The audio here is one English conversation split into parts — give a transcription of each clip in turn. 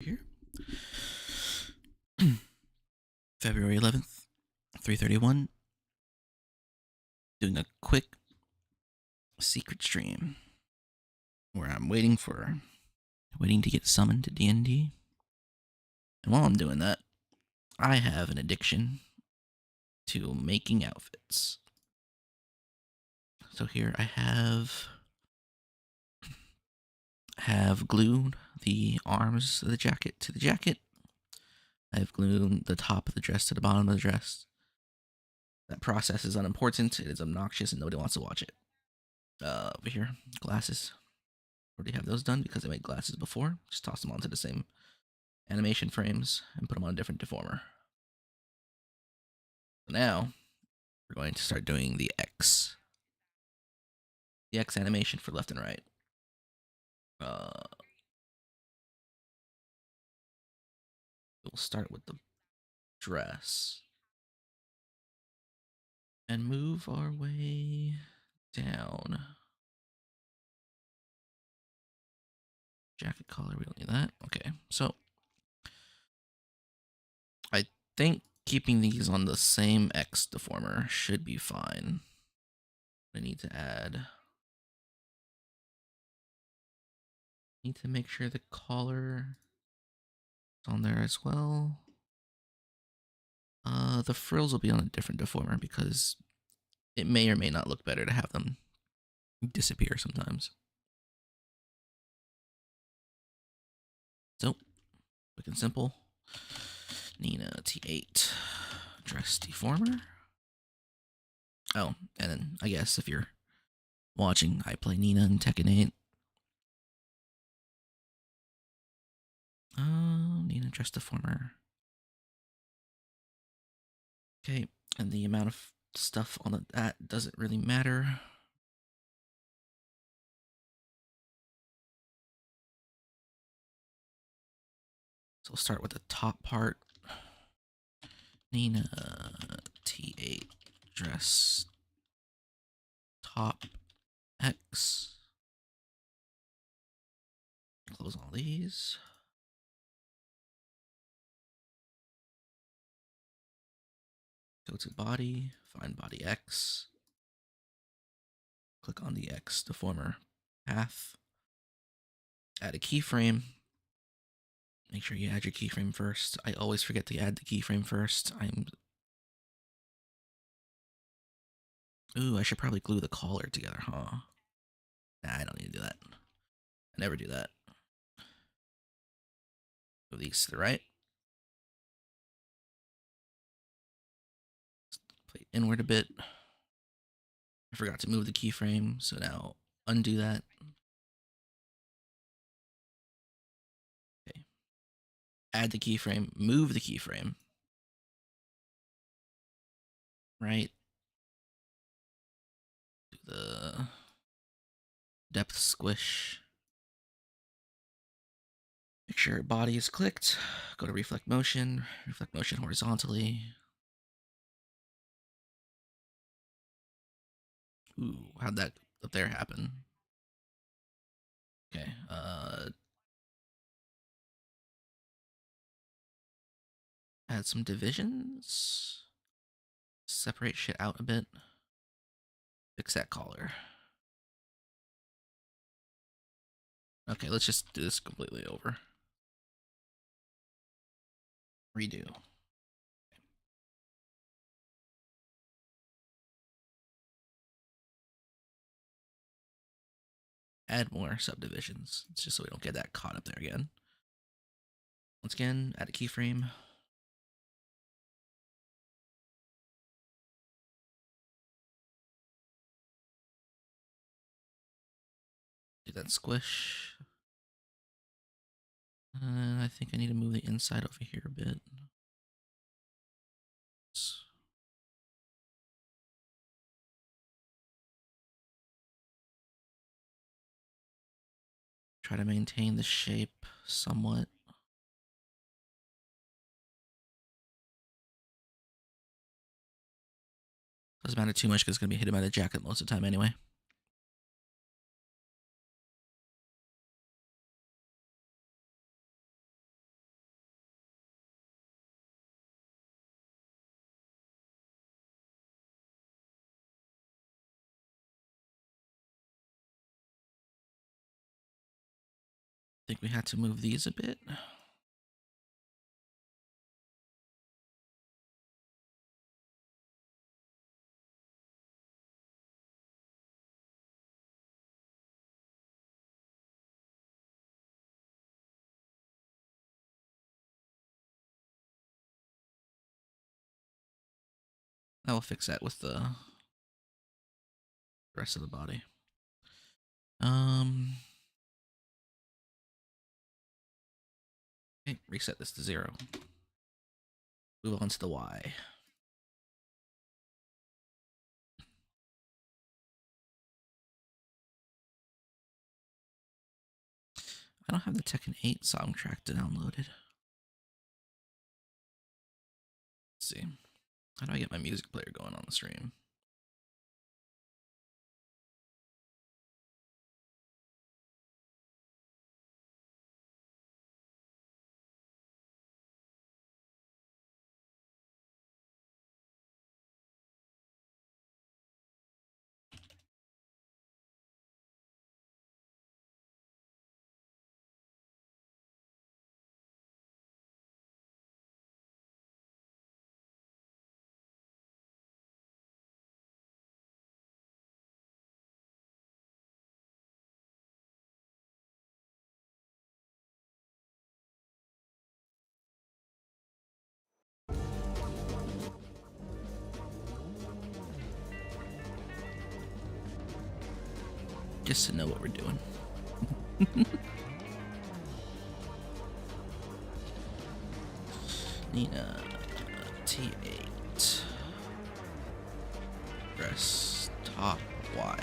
Here. February 11th, 3:31. Doing a quick secret stream where I'm waiting to get summoned to D&D. And while I'm doing that, I have an addiction to making outfits. So here I have glued the arms of the jacket to the jacket. I have glued the top of the dress to the bottom of the dress. That process is unimportant. It is obnoxious and nobody wants to watch it. Over here, glasses. Already have those done because I made glasses before. Just toss them onto the same animation frames and put them on a different deformer. So now we're going to start doing the X animation for left and right. We'll start with the dress and move our way down. Jacket color, we don't need that. Okay, so I think keeping these on the same X deformer should be fine. I need to make sure the collar is on there as well. The frills will be on a different deformer because it may or may not look better to have them disappear sometimes. So, quick and simple. Nina T8 dress deformer. Oh, and then I guess if you're watching, I play Nina in Tekken 8. Nina dress deformer. Okay, and the amount of stuff on that doesn't really matter. So we'll start with the top part. Nina T8 dress top X. Close all these. Go to body, find body X. Click on the X deformer path. Add a keyframe. Make sure you add your keyframe first. I always forget to add the keyframe first. Ooh, I should probably glue the collar together, huh? Nah, I don't need to do that. I never do that. Move these to the right. Play inward a bit. I forgot to move the keyframe, so now undo that. Okay. Add the keyframe, move the keyframe. Right. Do the depth squish. Make sure body is clicked. Go to reflect motion horizontally. Ooh, how'd that up there happen? Okay, add some divisions. Separate shit out a bit. Fix that collar. Okay, let's just do this completely over. Redo. Add more subdivisions. It's just so we don't get that caught up there again. Once again, add a keyframe. Do that squish. I think I need to move the inside over here a bit. Try to maintain the shape somewhat. Doesn't matter too much because it's going to be hidden by the jacket most of the time anyway. think we had to move these a bit. I will fix that with the rest of the body. Okay, reset this to 0. Move on to the Y. I don't have the Tekken 8 song track downloaded. Let's see. How do I get my music player going on the stream? Just to know what we're doing. Nina, T8. Press top Y.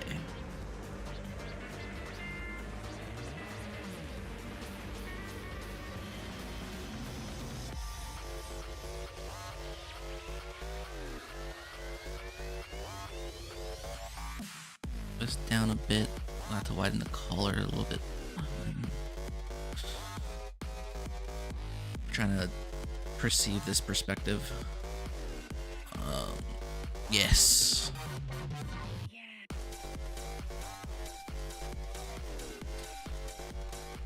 This down a bit. I'll have to widen the collar a little bit. Trying to perceive this perspective. Yes.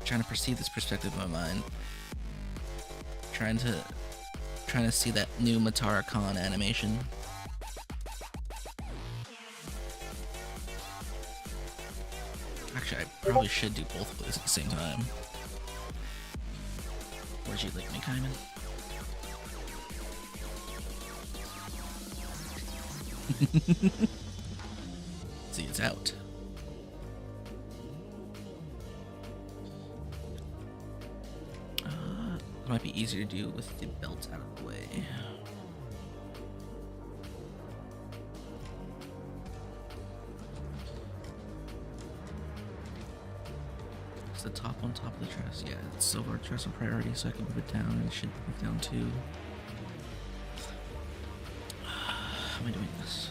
Trying to perceive this perspective in my mind. Trying to see that new Matara Khan animation. Actually, I probably should do both of those at the same time. Where'd you lick me, Kaiman? See, it's out. It might be easier to do with the belt out of the way. Is the top on top of the dress? Yeah, it's silver dress on priority, so I can move it down, and it should move down too. How am I doing this?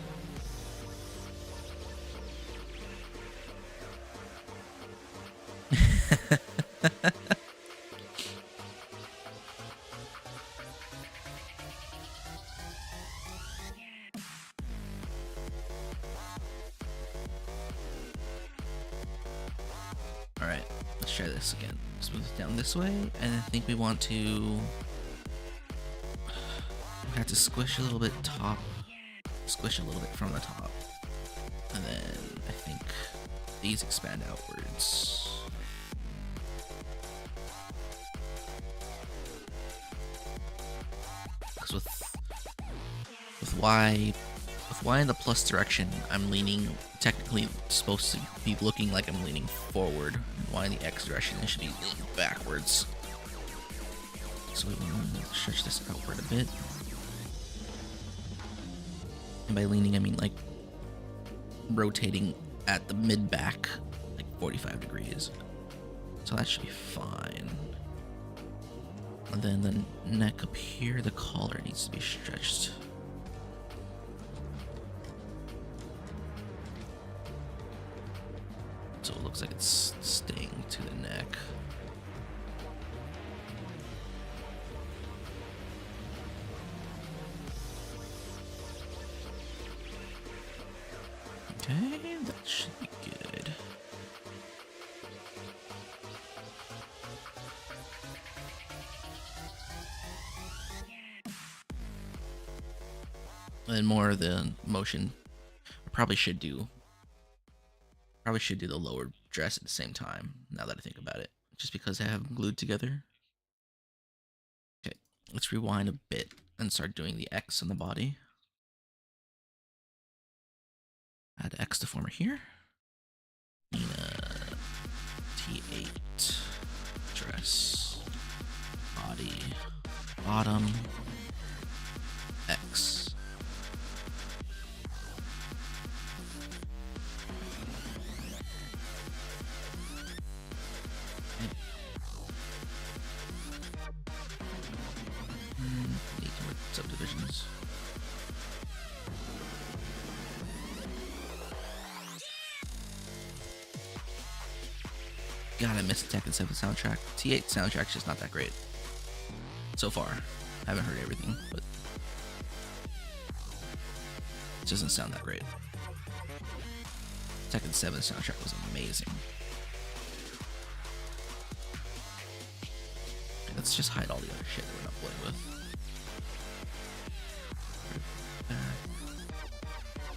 Alright, let's try this again. Smooth it down this way, and I think we want to... We have to squish a little bit top. Squish a little bit from the top. And then I think these expand outwards. Because with Y in the plus direction, I'm leaning, technically supposed to be looking like I'm leaning forward. And Y in the X direction, it should be leaning backwards. So we want to stretch this outward a bit. And by leaning, I mean like rotating at the mid-back, like 45 degrees. So that should be fine. And then the neck up here, the collar needs to be stretched. So it looks like it's staying to the neck. Okay, that should be good. and more of the motion. I probably should do the lower dress at the same time, now that I think about it, just because I have them glued together. Okay, let's rewind a bit and start doing the X on the body. Add X deformer here. T8 dress body bottom X. Need more subdivisions. God, I missed the Tekken 7 soundtrack. T8 soundtrack's just not that great. So far. I haven't heard everything, but it doesn't sound that great. Tekken 7 soundtrack was amazing. Okay, let's just hide all the other shit that we're not playing with.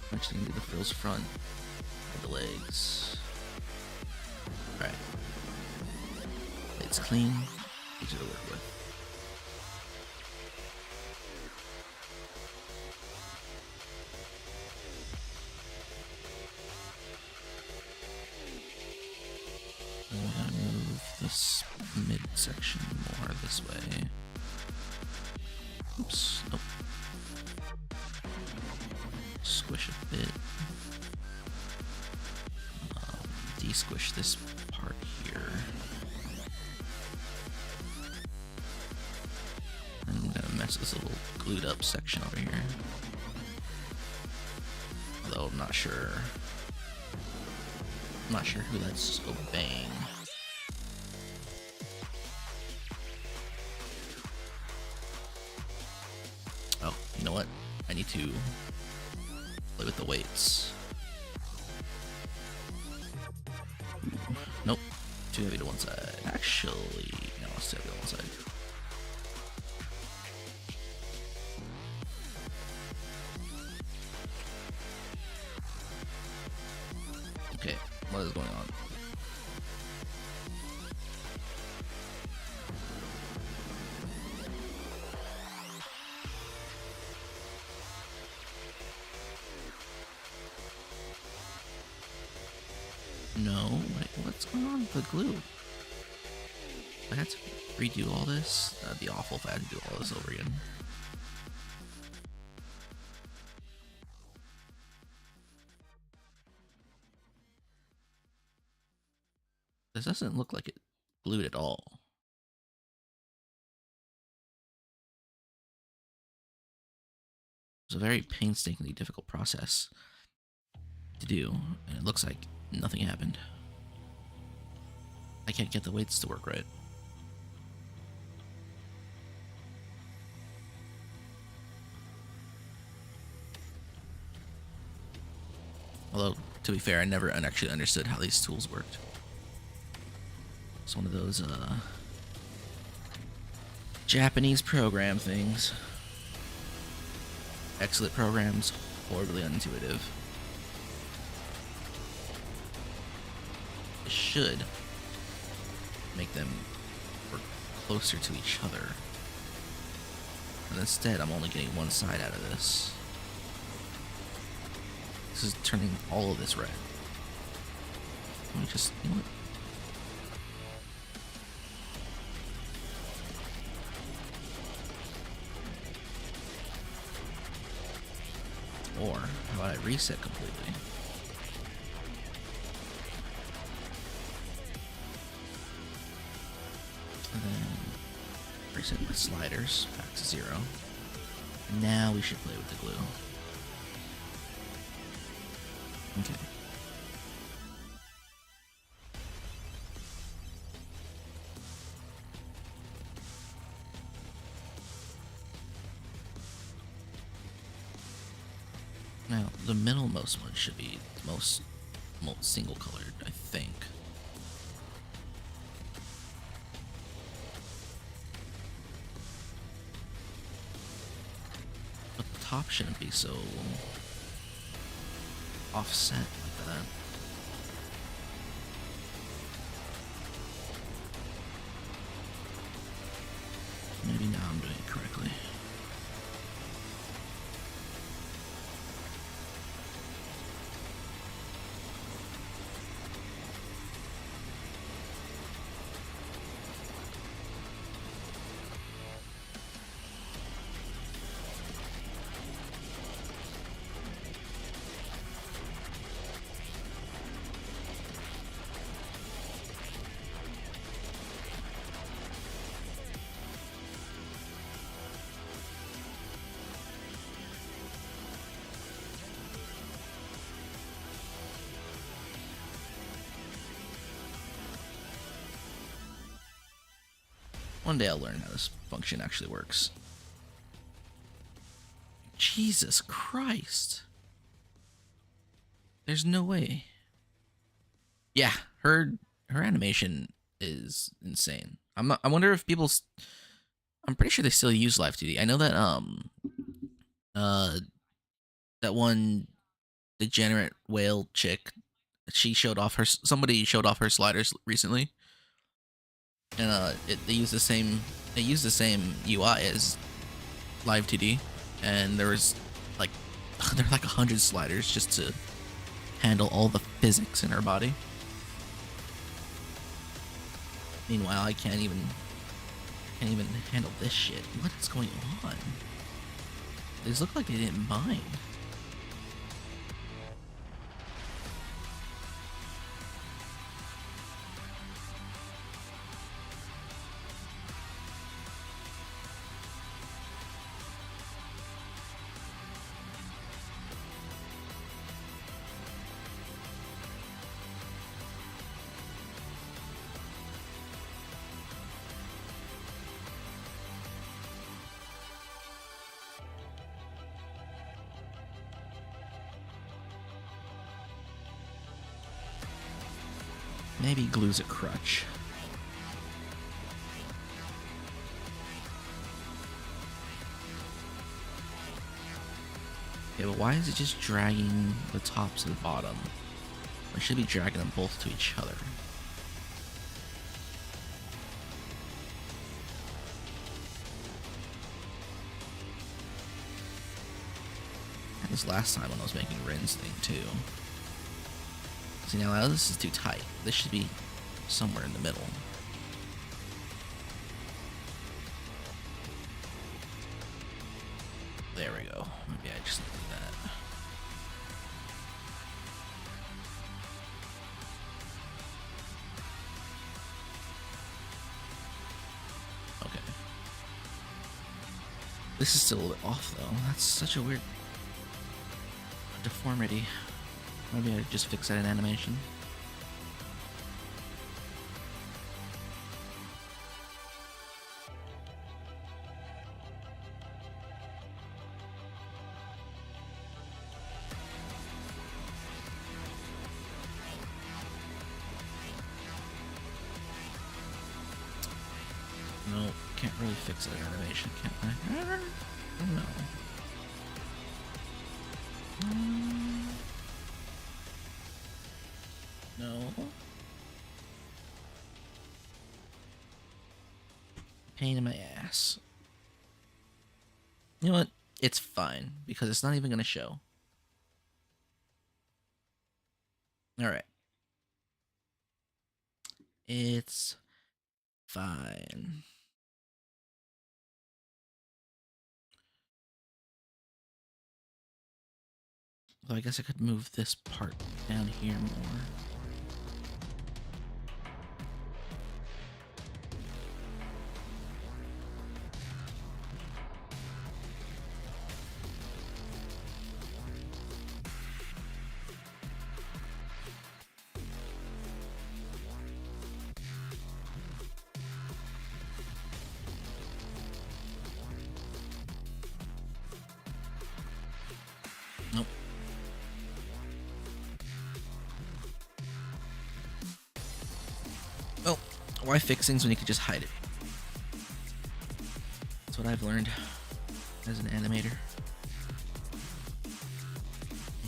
Eventually do the frills front, the legs. Alright. It's clean, easy to work with. I'm gonna move this midsection more this way. Oops, nope. Squish a bit. De-squish this part here. And I'm gonna mess this little glued up section over here. Although I'm not sure. I'm not sure who that's obeying. Oh, you know what? I need to play with the weights. Ooh, nope. Too heavy to one side. Actually, no, it's too heavy to one side. Okay, what is going on? No, wait, what's going on with the glue? I had to redo all this? That'd be awful if I had to do all this over again. This doesn't look like it glued at all. It's a very painstakingly difficult process to do, and it looks like nothing happened. I can't get the weights to work right. Although, to be fair, I never actually understood how these tools worked. It's one of those, Japanese program things. Excellent programs, horribly unintuitive. It should make them work closer to each other. And instead, I'm only getting one side out of this. This is turning all of this red. Let me just, you know what? Or, how about I reset completely? And then reset my sliders back to 0. Now we should play with the glue. Okay. Now, the middlemost one should be the most single colored, I think. But the top shouldn't be so offset like that. Maybe now I'm doing it correctly. One day I'll learn how this function actually works. Jesus Christ. There's no way. Yeah, her animation is insane. I wonder if people I'm pretty sure they still use Live 2D. I know that that one degenerate whale chick, somebody showed off her sliders recently. And they use the same UI as Live 2D, and there was like 100 sliders just to handle all the physics in her body. Meanwhile, I can't even handle this shit. What is going on? These look like they didn't mind. Maybe glue's a crutch. Okay, but why is it just dragging the top to the bottom? I should be dragging them both to each other. That was last time when I was making Rin's thing too. See, now this is too tight. This should be somewhere in the middle. There we go. Maybe I just need that. Okay. This is still a little off though. That's such a weird deformity. Maybe I just fix that in animation. No, can't really fix that animation, can I? I don't know. No. Pain in my ass. You know what? It's fine, because it's not even going to show. Alright. It's fine. Although I guess I could move this part down here more. Nope. Well, why fix things when you could just hide it? That's what I've learned as an animator.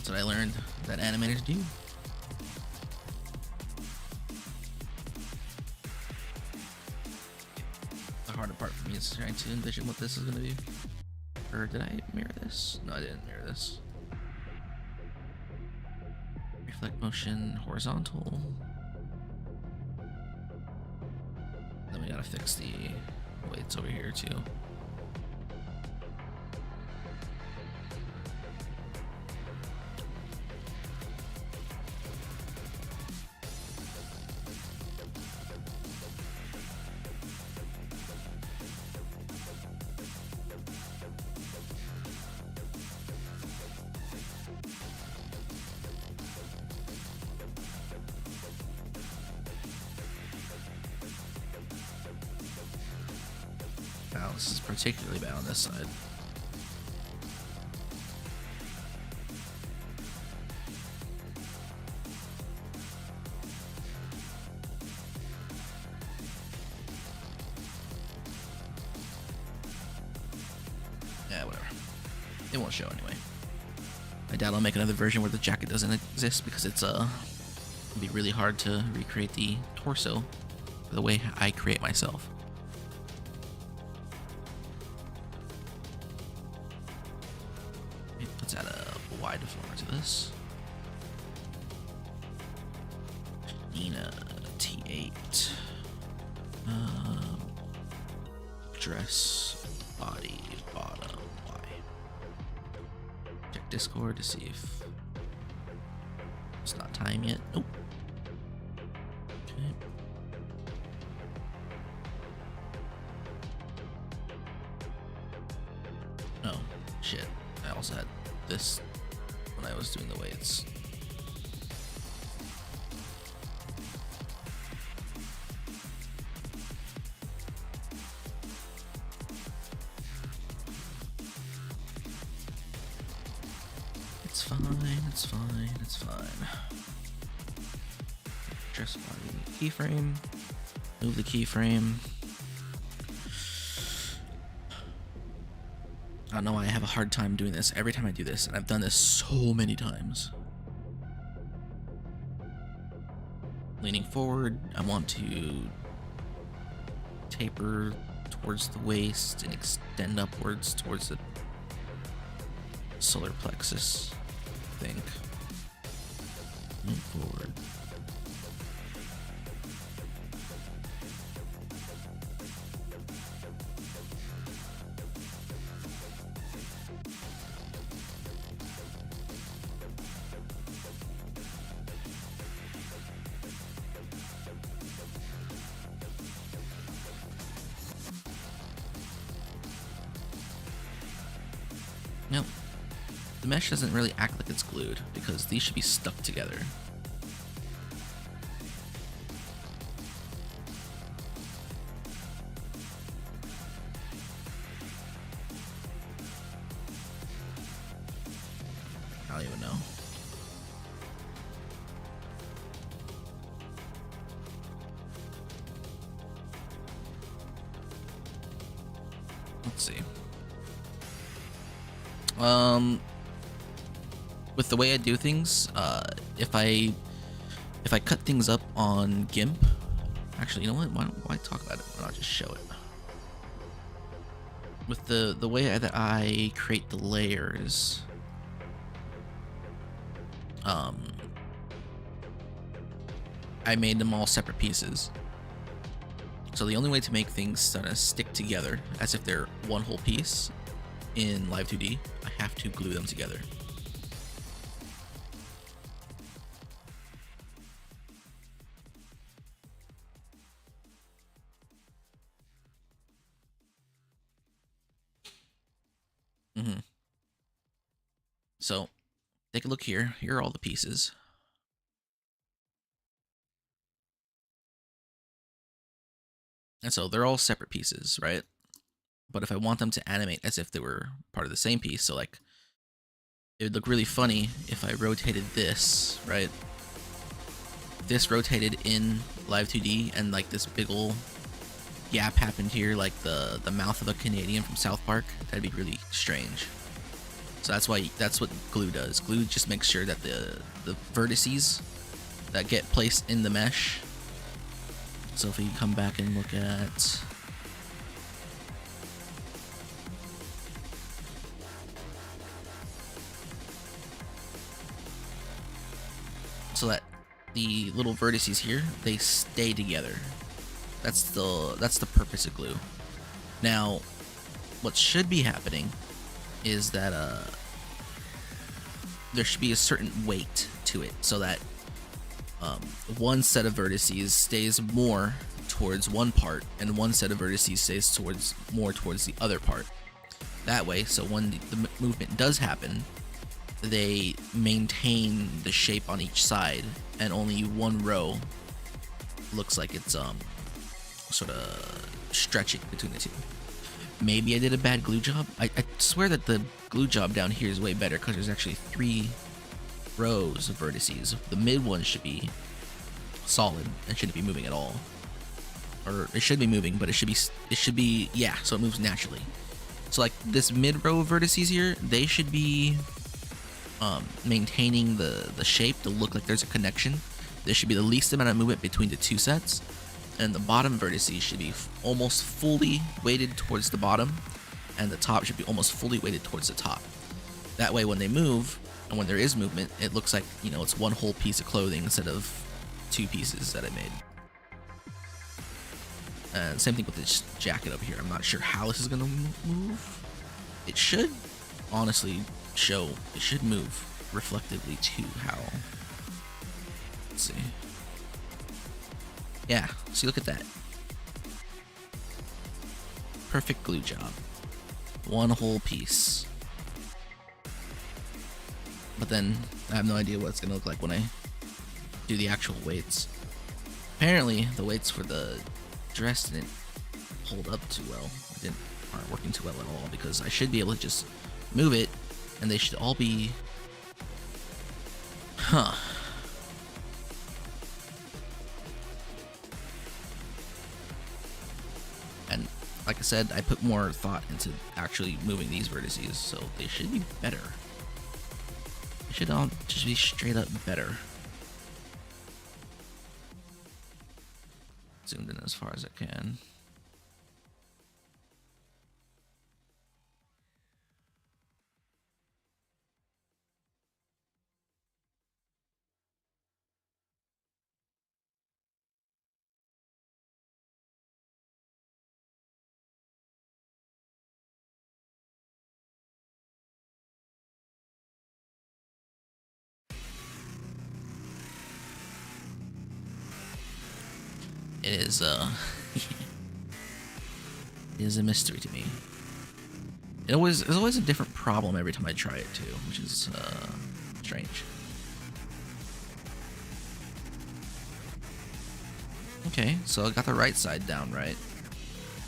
That's what I learned that animators do. The harder part for me is trying to envision what this is gonna be. Or did I mirror this? No, I didn't mirror this. Reflect motion horizontal. Then we gotta fix the weights over here too. Wow, this is particularly bad on this side. Yeah, whatever. It won't show anyway. I doubt I'll make another version where the jacket doesn't exist because it's it'd be really hard to recreate the torso the way I create myself. Let's add a Y deformer to this. Nina T8. Dress body bottom Y. Check Discord to see if it's not time yet. Nope. Okay. Oh shit! I also had this when I was doing the weights. It's fine, it's fine, it's fine. Dress body keyframe. Move the keyframe. I don't know why I have a hard time doing this every time I do this, and I've done this so many times. Leaning forward, I want to taper towards the waist and extend upwards towards the solar plexus, I think. Lean forward. Nope. The mesh doesn't really act like it's glued because these should be stuck together. I don't even know. Let's see. With the way I do things, if I cut things up on GIMP, actually, you know what? Why talk about it? Why not just show it? With the way that I create the layers, I made them all separate pieces. So the only way to make things sort of stick together as if they're one whole piece in Live 2D, I have to glue them together. So take a look here. Here are all the pieces. And so they're all separate pieces, right? But if I want them to animate as if they were part of the same piece, so like, it would look really funny if I rotated this, right? This rotated in Live 2D and like this big ol' gap happened here, like the mouth of a Canadian from South Park. That'd be really strange. So that's what glue does. Glue just makes sure that the vertices that get placed in the mesh. So if we come back and look at so that the little vertices here, they stay together. That's the purpose of glue. Now, what should be happening is that there should be a certain weight to it, so that one set of vertices stays more towards one part, and one set of vertices stays more towards the other part. That way, so when the movement does happen, they maintain the shape on each side, and only one row looks like it's sort of stretching between the two. Maybe I did a bad glue job. I swear that the glue job down here is way better because there's actually 3 rows of vertices. The mid one should be solid and shouldn't be moving at all. Or it should be moving, but it should be yeah, so it moves naturally. So like this mid row of vertices here, they should be maintaining the shape to look like there's a connection. There should be the least amount of movement between the two sets, and the bottom vertices should be almost fully weighted towards the bottom, and the top should be almost fully weighted towards the top. That way when they move, and when there is movement, it looks like, you know, it's one whole piece of clothing instead of 2 pieces that I made. And same thing with this jacket over here. I'm not sure how this is gonna move. It should honestly show, it should move reflectively to how. Let's see. Yeah, see, look at that. Perfect glue job. One whole piece. But then I have no idea what it's gonna look like when I do the actual weights. Apparently, the weights for the dress didn't hold up too well. Aren't working too well at all, because I should be able to just move it, and they should all be. Huh. And like I said, I put more thought into actually moving these vertices, so they should be better. They should all just be straight up better. Zoomed in as far as I can. It is it is a mystery to me. There's always a different problem every time I try it too, which is strange. Okay, so I got the right side down right.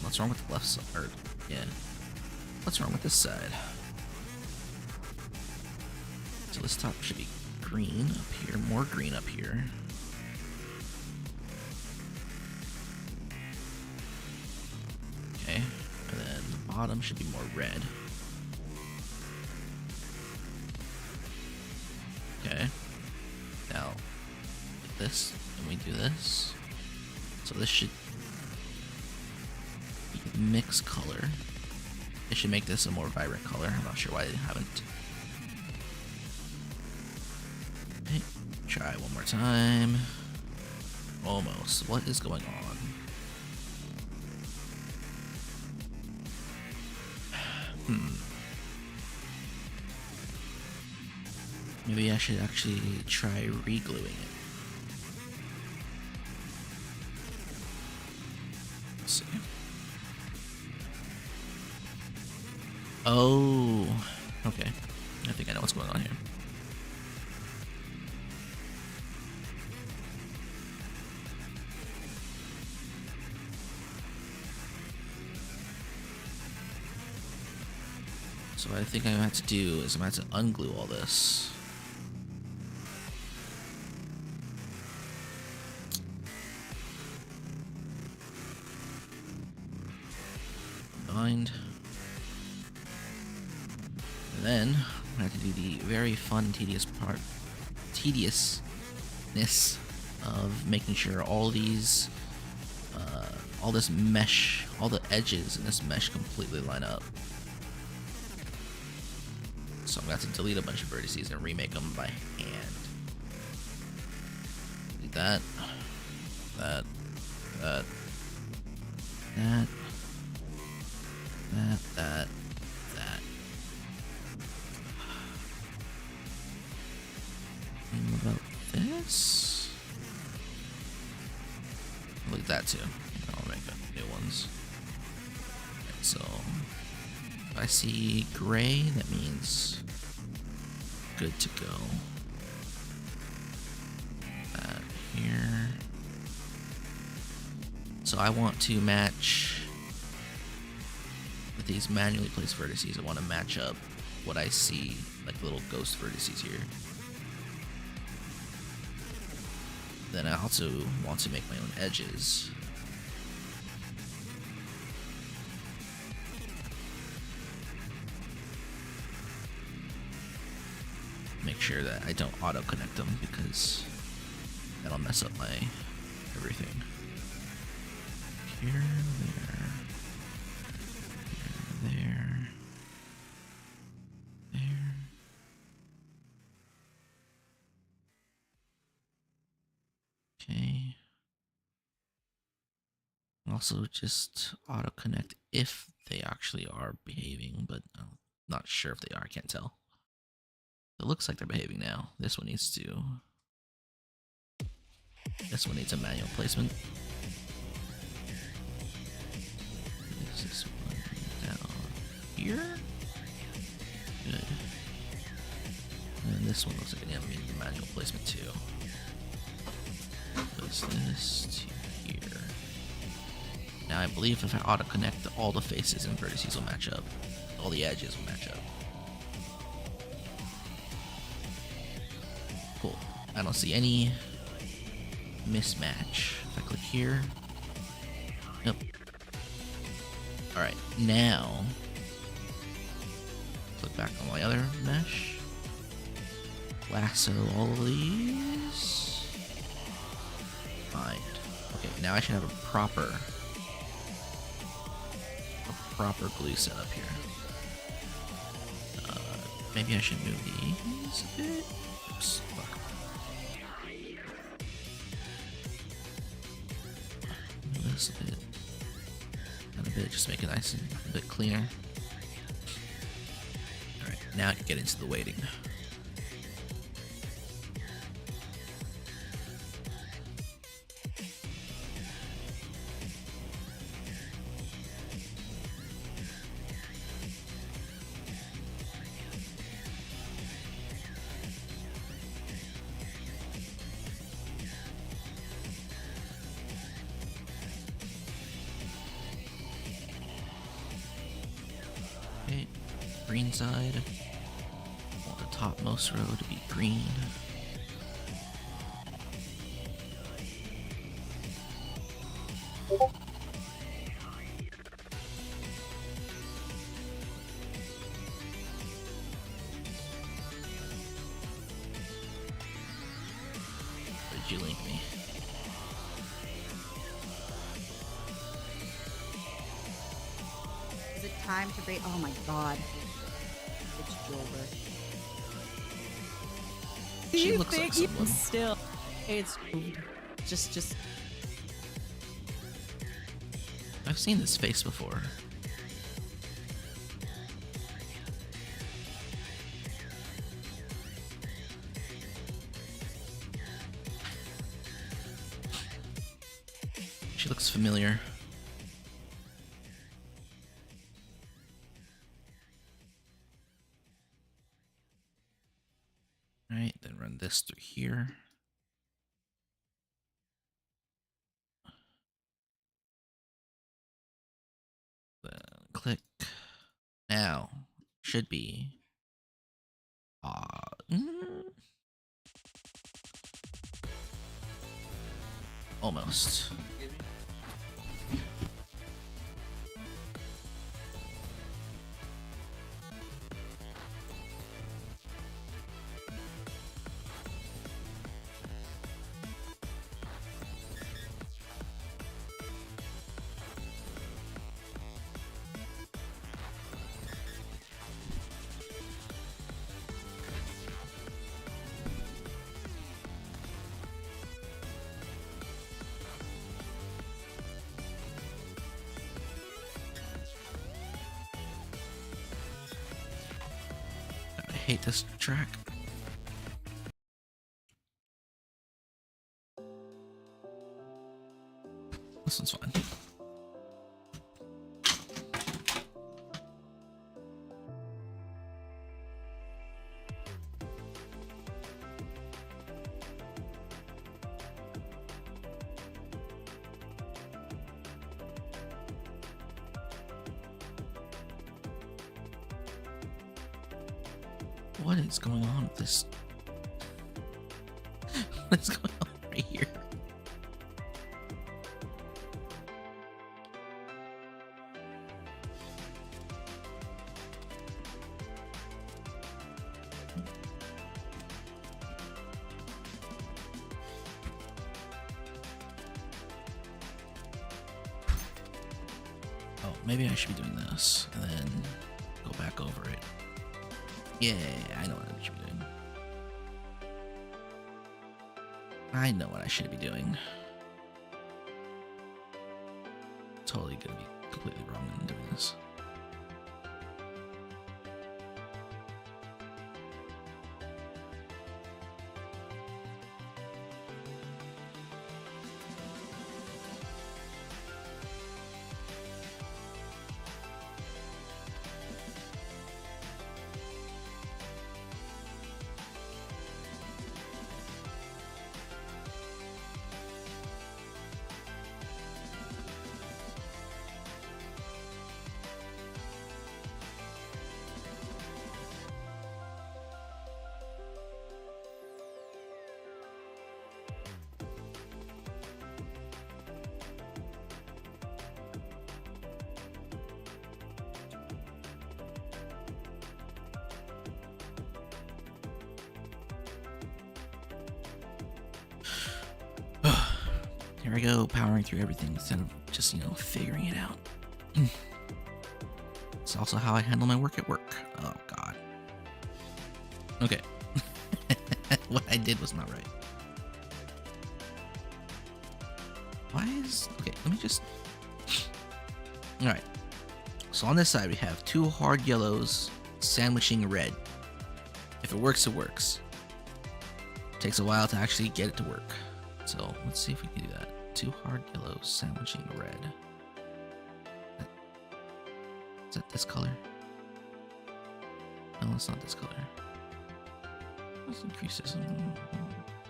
What's wrong with the left side? Or, yeah. What's wrong with this side? So this top should be green up here, more green up here. Okay, and then the bottom should be more red. Okay, now with this, and we do this. So this should be mixed color. It should make this a more vibrant color. I'm not sure why they haven't. Okay, try one more time. Almost. What is going on? Maybe I should actually try re-gluing it. Let's see. Oh, okay. I think I know what's going on here. So what I think I'm gonna have to do is I'm gonna have to unglue all this. Bind. And then I have to do the very fun, tediousness of making sure all these, all this mesh, all the edges in this mesh completely line up. So I'm going to have to delete a bunch of vertices and remake them by hand. Delete that, that, that, that, that. And what about this? Look at that too. I'll make new ones. Okay, so if I see gray, that means good to go. That here. So I want to match with these manually placed vertices. I want to match up what I see, like little ghost vertices here. Then I also want to make my own edges. Make sure that I don't auto connect them because that'll mess up my everything. Here, there, there, there. Okay. Also, just auto connect if they actually are behaving, but I'm not sure if they are. I can't tell. It looks like they're behaving now. This one needs to. This one needs a manual placement. This one down here. Good. And this one looks like it needs a manual placement too. Goes this to here. Now I believe if I auto connect, all the faces and vertices will match up. All the edges will match up. Cool. I don't see any mismatch. If I click here. Nope. Alright, now click back on my other mesh. Lasso all of these. Fine. Okay, now I should have a proper glue setup here. Maybe I should move these a bit. Oops, fuck. Move this a bit. And a bit, just make it nice and a bit cleaner. Alright, now I can get into the weighting. Okay, green side. I want the topmost row to be green. Did you link me? Is it time to break? Oh my god. It's Jover. Do She you looks like think someone. still? It's just. I've seen this face before. She looks familiar. Alright, then run this through here. Then click. Now, should be. Almost. hate this track. This one's fine. What is going on with this? What is going on right here? Oh, maybe I should be doing this and then go back over it. Yeah, I know what I should be doing. I know what I should be doing. Totally gonna be completely wrong in doing this. Here I go, powering through everything instead of just, figuring it out. It's also how I handle my work at work. Oh, God. Okay. What I did was not right. Why is... Okay, let me just... Alright. So on this side, we have 2 hard yellows sandwiching red. If it works, it works. Takes a while to actually get it to work. So let's see if we can do that. 2 hard yellows sandwiching red. Is that this color? No, it's not this color. Let's increase this.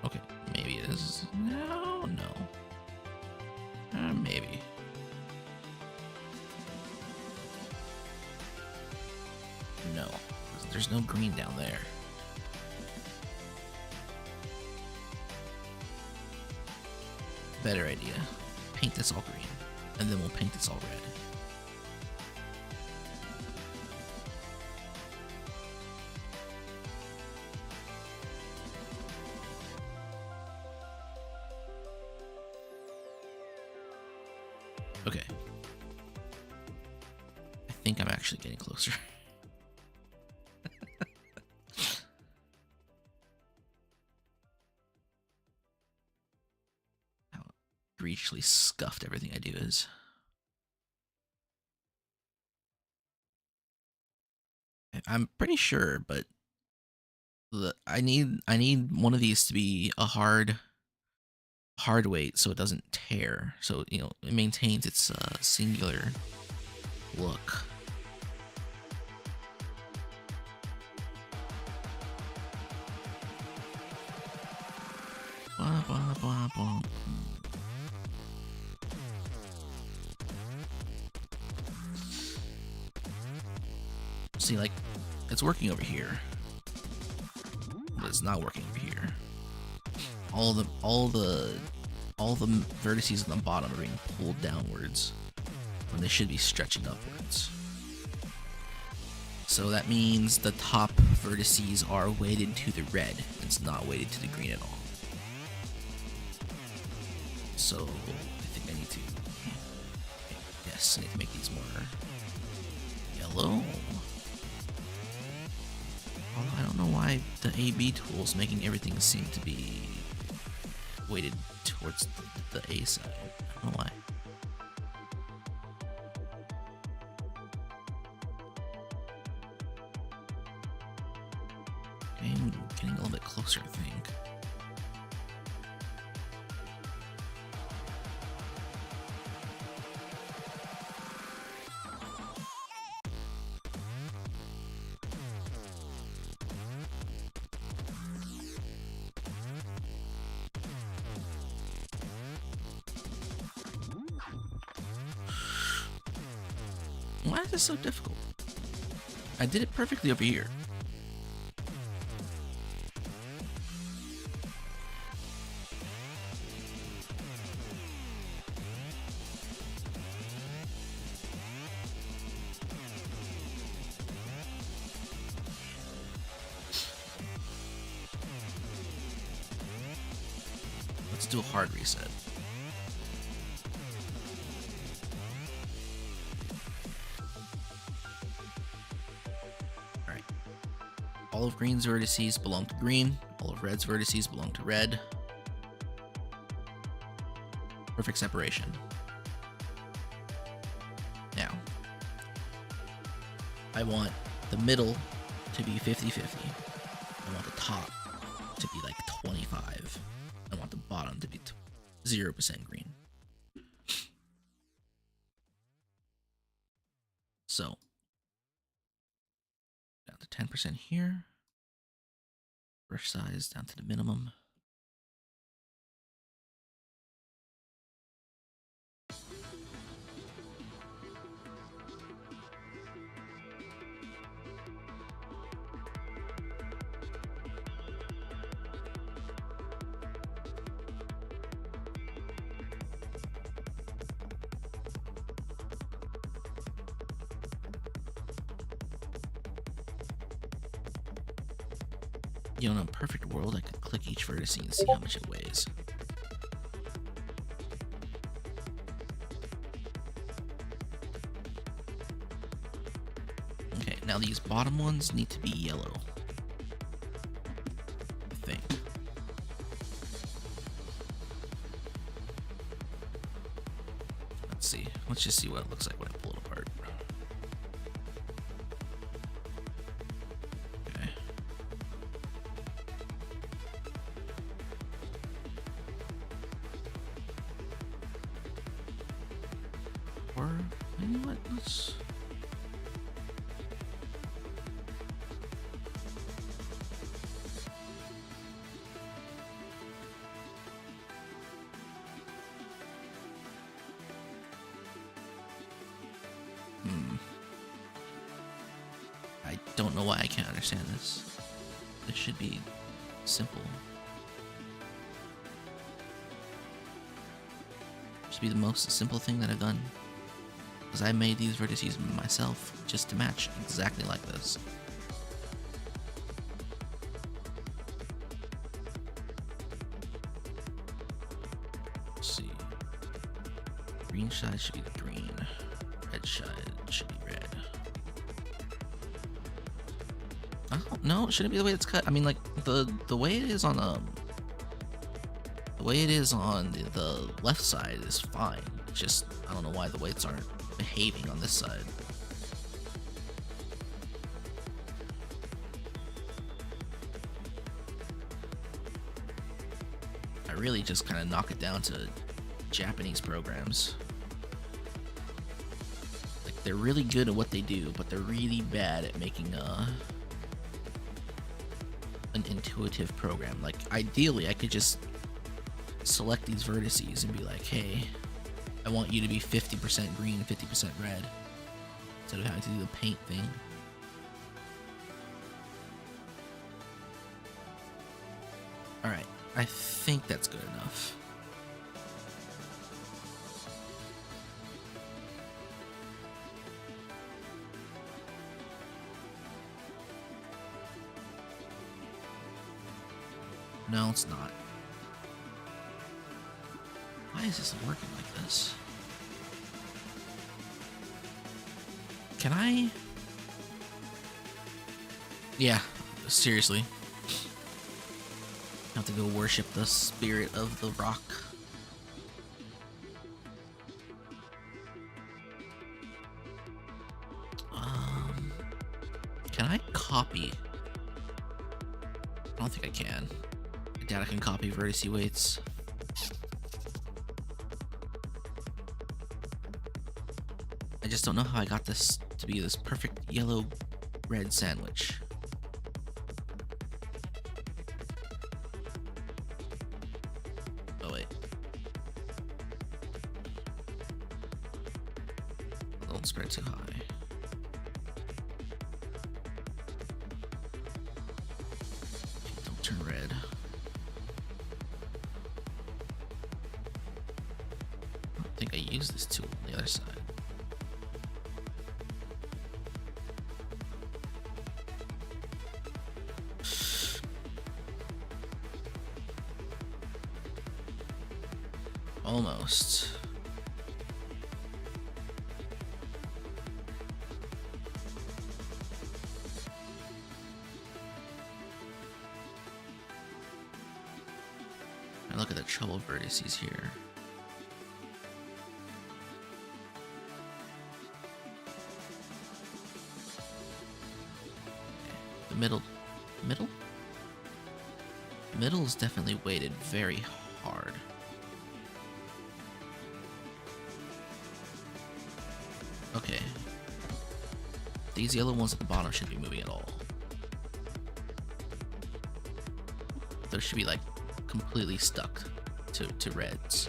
Okay, maybe it is. No. Maybe. No, there's no green down there. Better idea. Paint this all green, and then we'll paint this all red. Okay. I think I'm actually getting closer. Egregiously scuffed everything I do is. I'm pretty sure, but I need one of these to be a hard weight so it doesn't tear. So it maintains its singular look. Blah, blah, blah, blah. See, like, it's working over here, but it's not working over here. All the vertices on the bottom are being pulled downwards when they should be stretching upwards. So that means the top vertices are weighted to the red. It's not weighted to the green at all. So I think I need to. Yes, I need to make these more yellow. I don't know why the AB tool is making everything seem to be weighted towards the A side. I don't know why. I'm getting a little bit closer, I think. Why is this so difficult? I did it perfectly over here. Let's do a hard reset. Alright. All of green's vertices belong to green. All of red's vertices belong to red. Perfect separation. Now, I want the middle to be 50-50. I want the top to be like 25. I want the bottom to be 0% green. So, down to 10% here. Brush size down to the minimum. You know, in a perfect world, I could click each vertex and see how much it weighs. Okay, now these bottom ones need to be yellow. I think. Let's see. Let's just see what it looks like when I pull it apart. Okay. Or, you know what, let's... I don't know why I can't understand this. This should be simple. Should be the most simple thing that I've done. Because I made these vertices myself just to match exactly like this. Let's see. Green side should be green. Red side should be red. Oh, no, it shouldn't be the way it's cut. I mean, like, the way it is on the way it is on the left side is fine. It's just, I don't know why the weights aren't behaving on this side. I really just kind of knock it down to Japanese programs. Like, they're really good at what they do, but they're really bad at making an intuitive program. Like, ideally, I could just select these vertices and be like, hey, I want you to be 50% green, 50% red, instead of having to do the paint thing. Alright, I think that's good enough. No, it's not. Why is this working like this? Can I? Yeah, seriously. I have to go worship the spirit of the rock. Can I copy I don't think I can. I doubt I can copy vertice weights. I just don't know how I got this to be this perfect yellow-red sandwich. Oh wait. Don't spread too high. Don't turn red. I don't think I used this tool on the other side. Almost. And look at the trouble vertices here. The middle is definitely weighted very hard. Okay. These yellow ones at the bottom shouldn't be moving at all. Those should be like completely stuck to reds.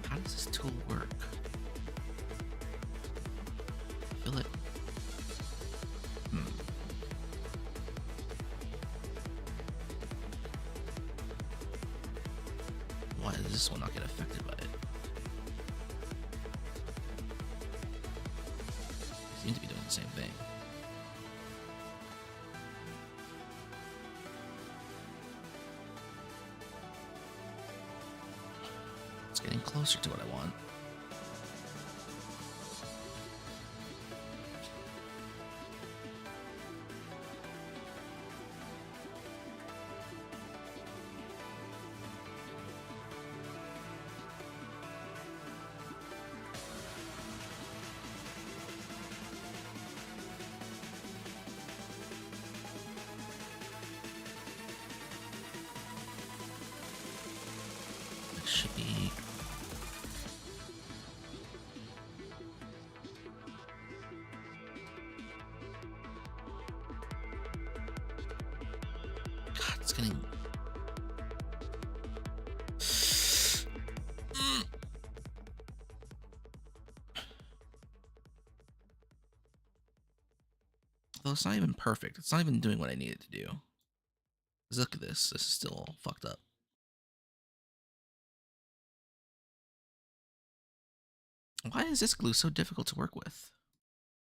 How does this tool work? I feel it. Why does this one not get affected by it? They seem to be doing the same thing. It's getting closer to what I want. It should be... God, it's getting... Though it's not even perfect. It's not even doing what I need it to do. 'Cause look at this. This is still all fucked up. Why is this glue so difficult to work with?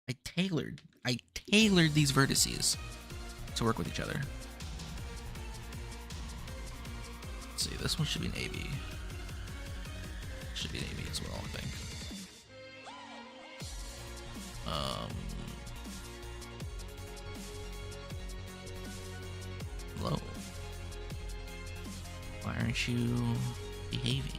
I tailored these vertices to work with each other. Let's see, this one should be an AB. Should be an AB as well, I think. Hello. Why aren't you behaving?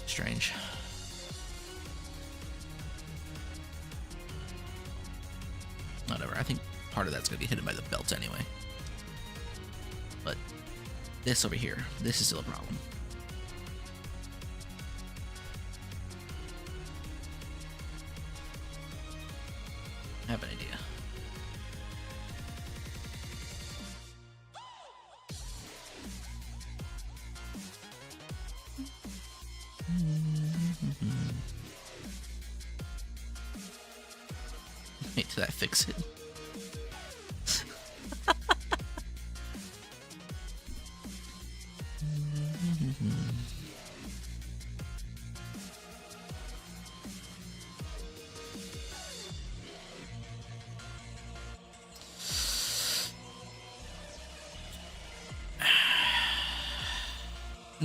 Strange. Whatever, I think part of that's going to be hidden by the belt anyway. But this over here, this is still a problem. I have an idea. Wait till I fix it.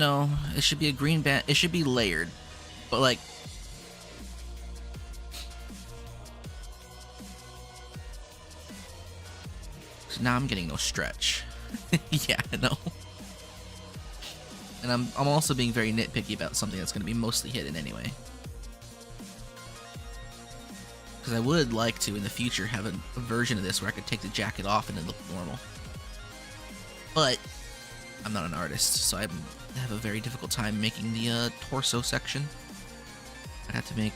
No, it should be a green band. It should be layered, but like. So now I'm getting no stretch. Yeah, no. And I'm also being very nitpicky about something that's going to be mostly hidden anyway. Because I would like to, in the future, have a version of this where I could take the jacket off and it look normal. But I'm not an artist, so I have a very difficult time making the torso section. I'd have to make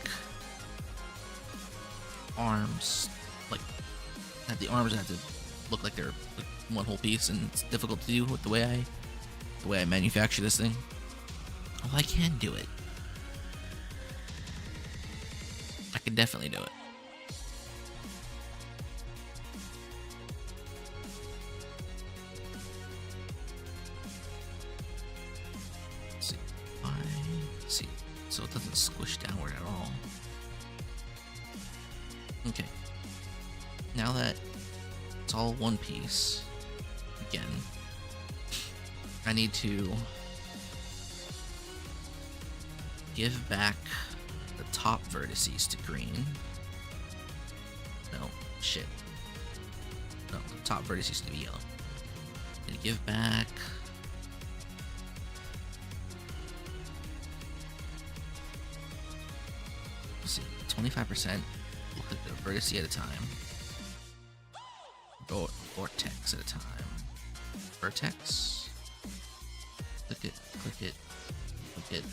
arms, like, the arms have to look like they're like one whole piece, and it's difficult to do with the way I manufacture this thing. Although I can do it. I can definitely do it. Let's see. Let's see. So it doesn't squish downward at all. Okay. Now that it's all one piece, again, I need to give back the top vertices to green. No, shit. No, the top vertices to be yellow. And give back. Let's see, 25%. Look at the vertice at a time. Vortex at a time. Vertex. Click it, click it, click it,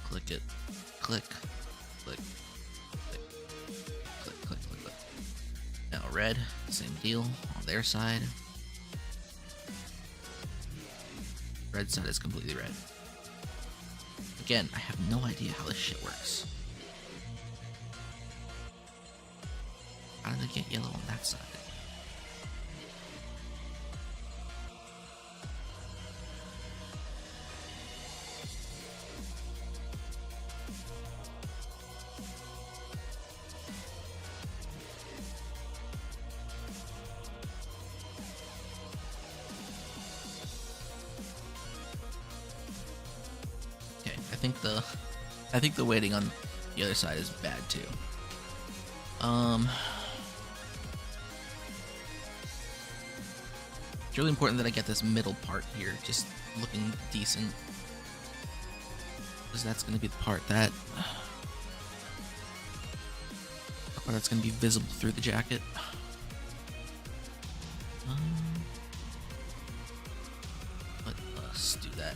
click it, click, click, click, click, click, click, click. Now red, same deal on their side. Red side is completely red. Again, I have no idea how this shit works. How did they get yellow on that side? I think the weighting on the other side is bad too. It's really important that I get this middle part here just looking decent, because that's going to be the part that's going to be visible through the jacket. Let us do that.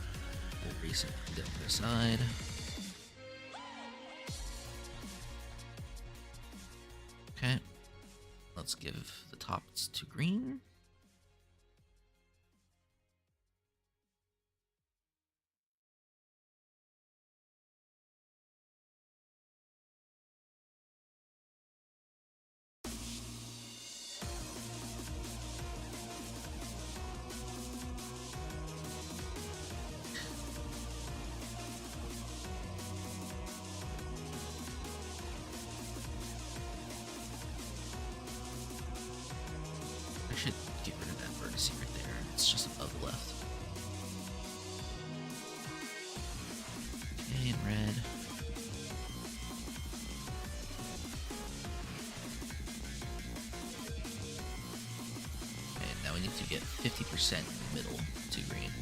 We'll reset the other side. Okay, let's give the tops to green. I should get rid of that vertice right there. It's just above the left. Okay, and red. Okay, now we need to get 50% in the middle to green.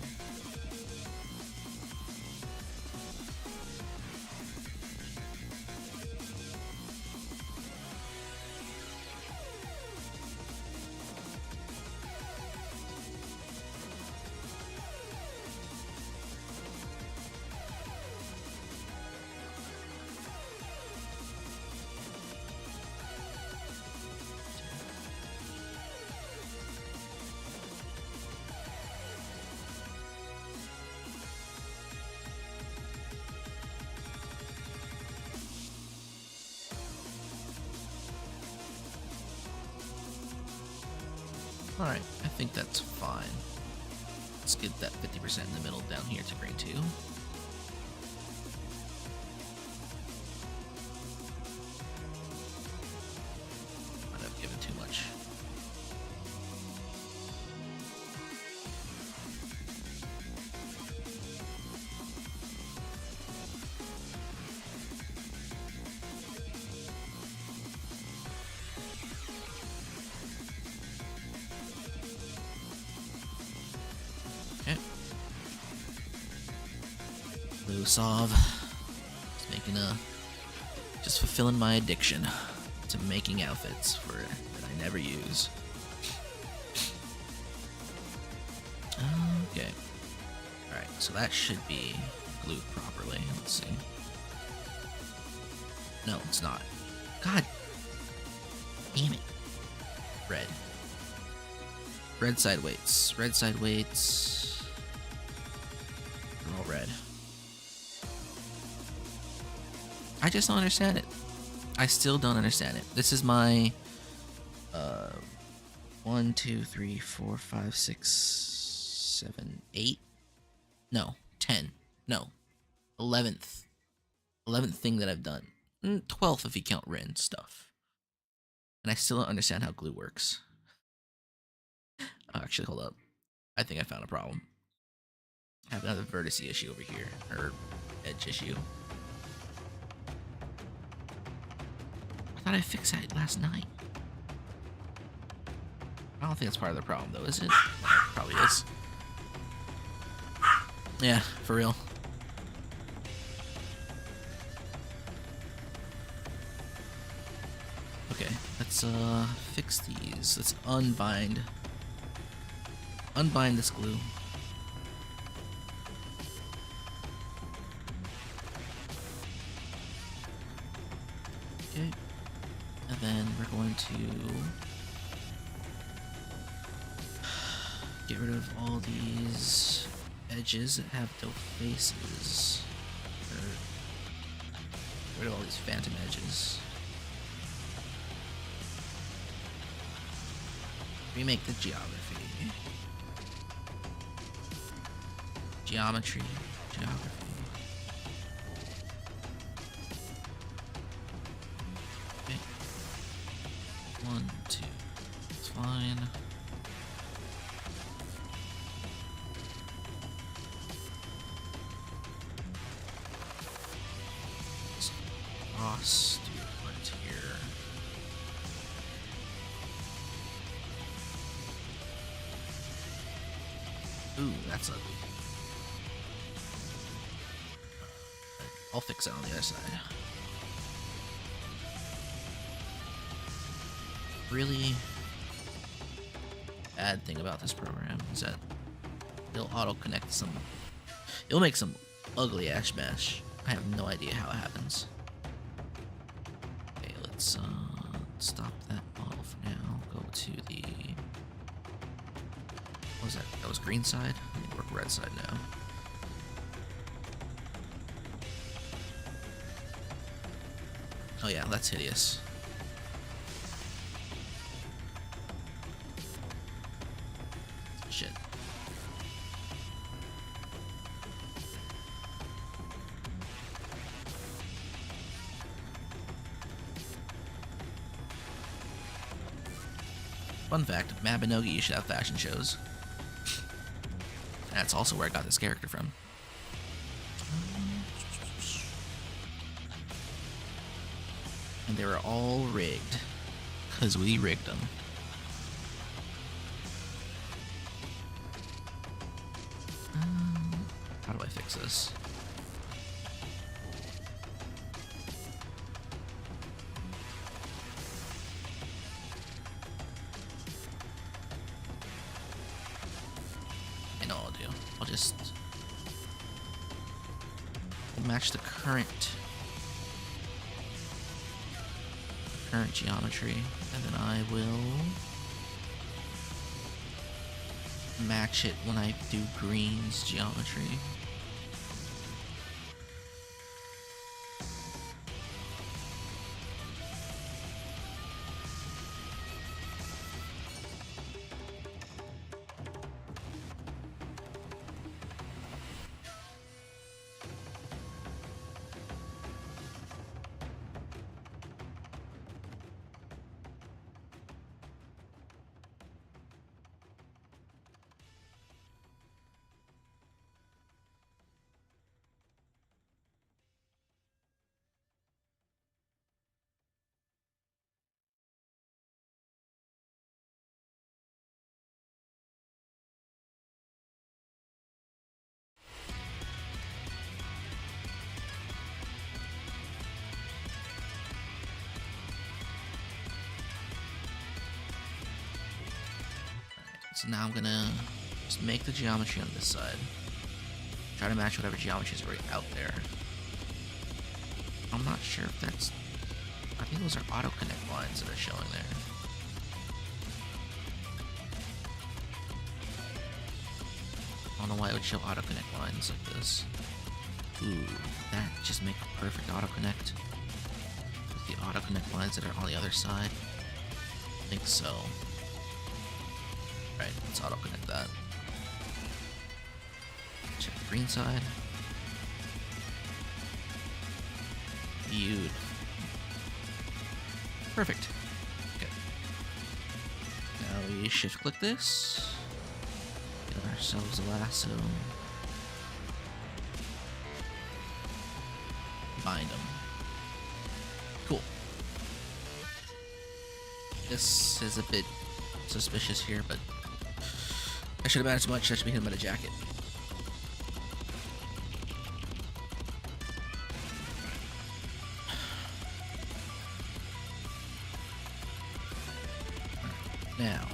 Alright, I think that's fine. Let's get that 50% in the middle down here to green 2. Might have given too much. glue solve. Just fulfilling my addiction to making outfits that I never use. Okay. Alright, so that should be glued properly. Let's see. No, it's not. God damn it. Red. Red side weights. Red side weights. They're all red. I just don't understand it. I still don't understand it. This is my 1, 2, 3, 4, 5, 6, 7, 8. No, 10. No. 11th. 11th thing that I've done. 12th if you count Rin stuff. And I still don't understand how glue works. Oh, actually, hold up. I think I found a problem. I have another vertex issue over here. Or edge issue. I thought I fixed that last night. I don't think that's part of the problem, though, is it? Probably is. Yeah, for real. Okay, let's fix these. Let's unbind this glue. Okay, and then we're going to get rid of all these edges that have no faces. Or get rid of all these phantom edges. Remake the geography. Geometry. Geography. Okay. 1, 2. It's fine. Cross to right here. Ooh, that's ugly. I'll fix it on the other side. Really bad thing about this program is that it'll auto-connect some. It'll make some ugly ash mesh. I have no idea how it happens. Okay, let's stop that model for now. Go to the. What was that? That was green side? I think we're red side now. Oh yeah, that's hideous. Shit. Fun fact, Mabinogi should have fashion shows. That's also where I got this character from. And they were all rigged. Because we rigged them. How do I fix this? I know what I'll do. I'll just match the current geometry, and then I will match it when I do green's geometry. So now I'm gonna just make the geometry on this side. Try to match whatever geometry is already out there. I'm not sure if that's... I think those are auto connect lines that are showing there. I don't know why it would show auto connect lines like this. Ooh, that just make a perfect auto connect. With the auto connect lines that are on the other side. I think so. Right, let's auto connect that. Check the green side. Beautiful. Perfect. Okay. Now we shift click this. Get ourselves a lasso. Bind them. Cool. This is a bit suspicious here, but I should have managed much. I should be hitting by the jacket. Now.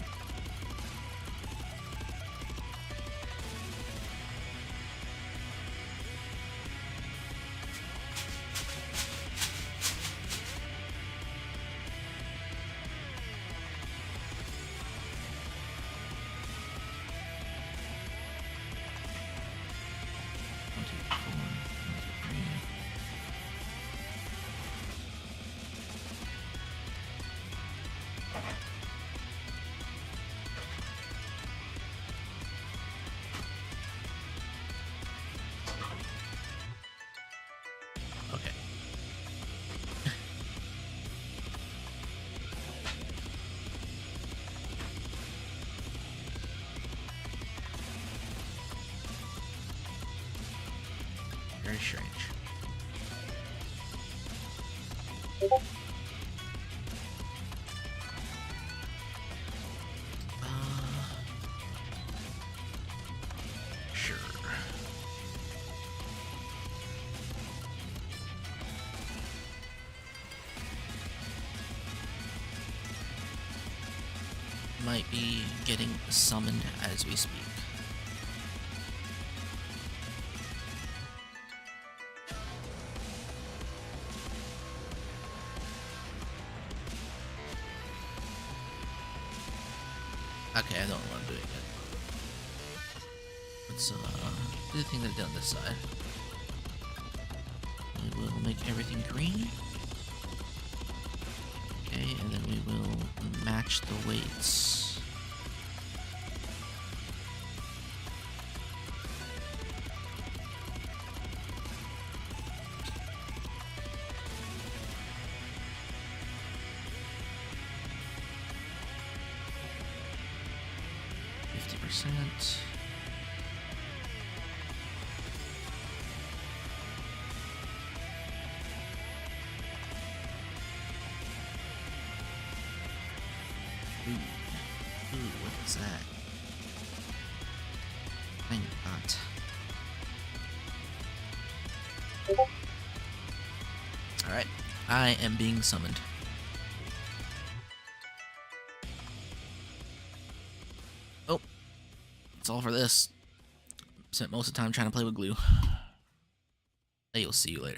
One, two, four, one, two, three. Okay. Very strange. Sure. Might be getting summoned as we speak. Okay, I don't know what I'm doing yet. Let's do the thing that I did on this side. We will make everything green. Okay, and then we will match the weights. %. Ooh, what is that? Thank God. Alright, I am being summoned. Oh, that's all for this. Spent most of the time trying to play with glue. Hey, you'll see you later.